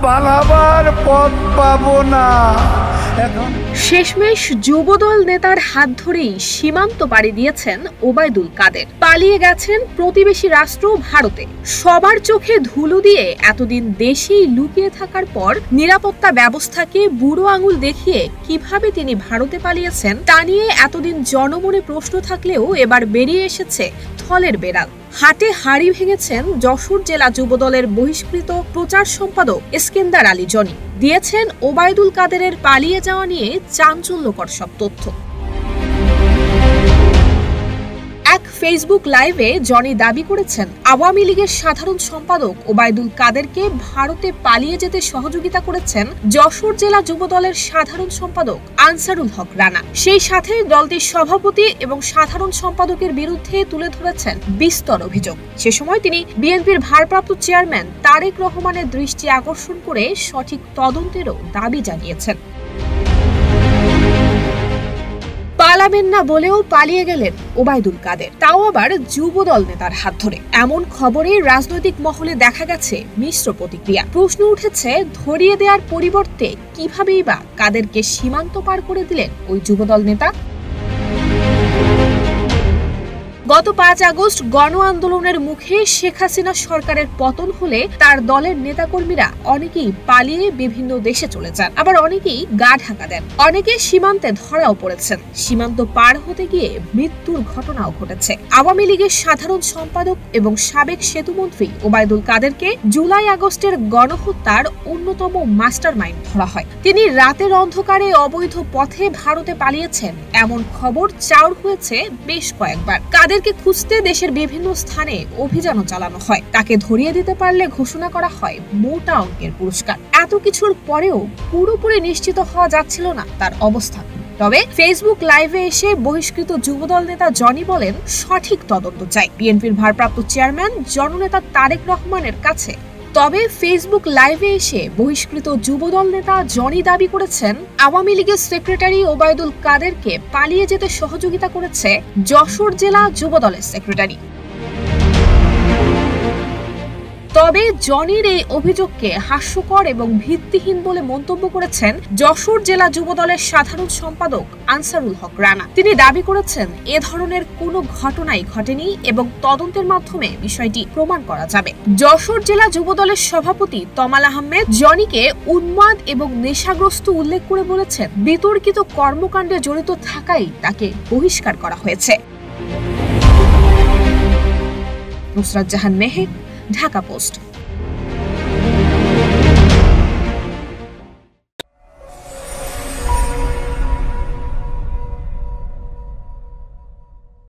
পালাবার পথ পাবো না। শেষমেশ যুবদল নেতার হাত ধরেই সীমান্ত পাড়ি দিয়েছেন ওবায়দুল কাদের। পালিয়ে গেছেন প্রতিবেশী রাষ্ট্র ভারতে। সবার চোখে ধুলো দিয়ে এতদিন দেশেই লুকিয়ে থাকার পর নিরাপত্তা ব্যবস্থাকে বুড়ো আঙুল দেখিয়ে কিভাবে তিনি ভারতে পালিয়েছেন তা নিয়ে এতদিন জনমনে প্রশ্ন থাকলেও এবার বেরিয়ে এসেছে থলের বেড়াল। হাটে হাড়ি ভেঙেছেন যশোর জেলা যুবদলের বহিষ্কৃত প্রচার সম্পাদক ইস্কেন্দার আলী জনি। দিয়েছেন ওবায়দুল কাদেরের পালিয়ে যাওয়া নিয়ে চাঞ্চল্যকর সব তথ্য। এক ফেসবুক লাইভে জনি দাবি করেছেন আওয়ামী লীগের সাধারণ সম্পাদক ওবায়দুল কাদেরকে ভারতে পালিয়ে যেতে সহযোগিতা করেছেন যশোর জেলা যুবদলের সাধারণ সম্পাদক আনসারুল হক রানা। সেই সাথে দলটির সভাপতি এবং সাধারণ সম্পাদকের বিরুদ্ধে তুলে ধরেছেন বিস্তর অভিযোগ। সে সময় তিনি বিএনপির ভারপ্রাপ্ত চেয়ারম্যান তারেক রহমানের দৃষ্টি আকর্ষণ করে সঠিক তদন্তেরও দাবি জানিয়েছেন। পালাবেন না বলেও পালিয়ে গেলেন ওবায়দুল কাদের, তাও আবার যুবদল নেতার হাত ধরে। এমন খবরে রাজনৈতিক মহলে দেখা গেছে মিশ্র প্রতিক্রিয়া। প্রশ্ন উঠেছে, ধরিয়ে দেওয়ার পরিবর্তে কিভাবেই বা কাদেরকে সীমান্ত পার করে দিলেন ওই যুবদল নেতা। গত 5 আগস্ট গণ আন্দোলনের মুখে শেখ হাসিনা সরকারের পতন হলে তার দলের নেতাকর্মীরা অনেকেই পালিয়ে বিভিন্ন দেশে চলে যান, আবার অনেকেই গা ঢাকা দেন। অনেকে সীমান্তে ধরাও পড়েছেন। সীমান্ত পার হতে গিয়ে মৃত্যুর ঘটনাও ঘটেছে। আওয়ামী লীগের সাধারণ সম্পাদক এবং সাবেক সেতুমন্ত্রী ওবায়দুল কাদেরকে জুলাই আগস্টের গণহত্যার অন্যতম মাস্টারমাইন্ড ধরা হয়। তিনি রাতের অন্ধকারে অবৈধ পথে ভারতে পালিয়েছেন এমন খবর চাউর হয়েছে বেশ কয়েকবার। কাদেরকে খুঁজতে দেশের বিভিন্ন স্থানে অভিযানও চালানো হয়। তাকে ধরিয়ে দিতে পারলে ঘোষণা করা হয় মোটা অঙ্কের পুরস্কার। এত কিছুর পরেও পুরোপুরি নিশ্চিত হওয়া যাচ্ছিল না তার অবস্থান। তবে ফেসবুক লাইভে এসে বহিষ্কৃত যুবদল নেতা জনি বলেন, সঠিক তদন্ত চাই বিএনপির ভারপ্রাপ্ত চেয়ারম্যান জননেতা তারেক রহমানের কাছে। তবে ফেসবুক লাইভে এসে বহিষ্কৃত যুবদল নেতা জনি দাবি করেছেন আওয়ামী লীগের সেক্রেটারি ওবায়দুল কাদেরকে পালিয়ে যেতে সহযোগিতা করেছে যশোর জেলা যুবদলের সেক্রেটারি। তবে জনির এই অভিযোগকে হাস্যকর এবং ভিত্তিহীন বলে মন্তব্য করেছেন যশোর জেলা যুবদলের সাধারণ সম্পাদক আনসারুল হক রানা। তিনি দাবি করেছেন এ ধরনের কোনো ঘটনাই ঘটেনি এবং তদন্তের মাধ্যমে বিষয়টি প্রমাণ করা যাবে। যশোর জেলা যুবদলের সভাপতি তমাল আহমেদ জনিকে উন্মাদ এবং নেশাগ্রস্ত উল্লেখ করে বলেছেন বিতর্কিত কর্মকাণ্ডে জড়িত থাকায় তাকে বহিষ্কার করা হয়েছে। নুসরাত জাহান মেহের, ঢাকা পোস্ট।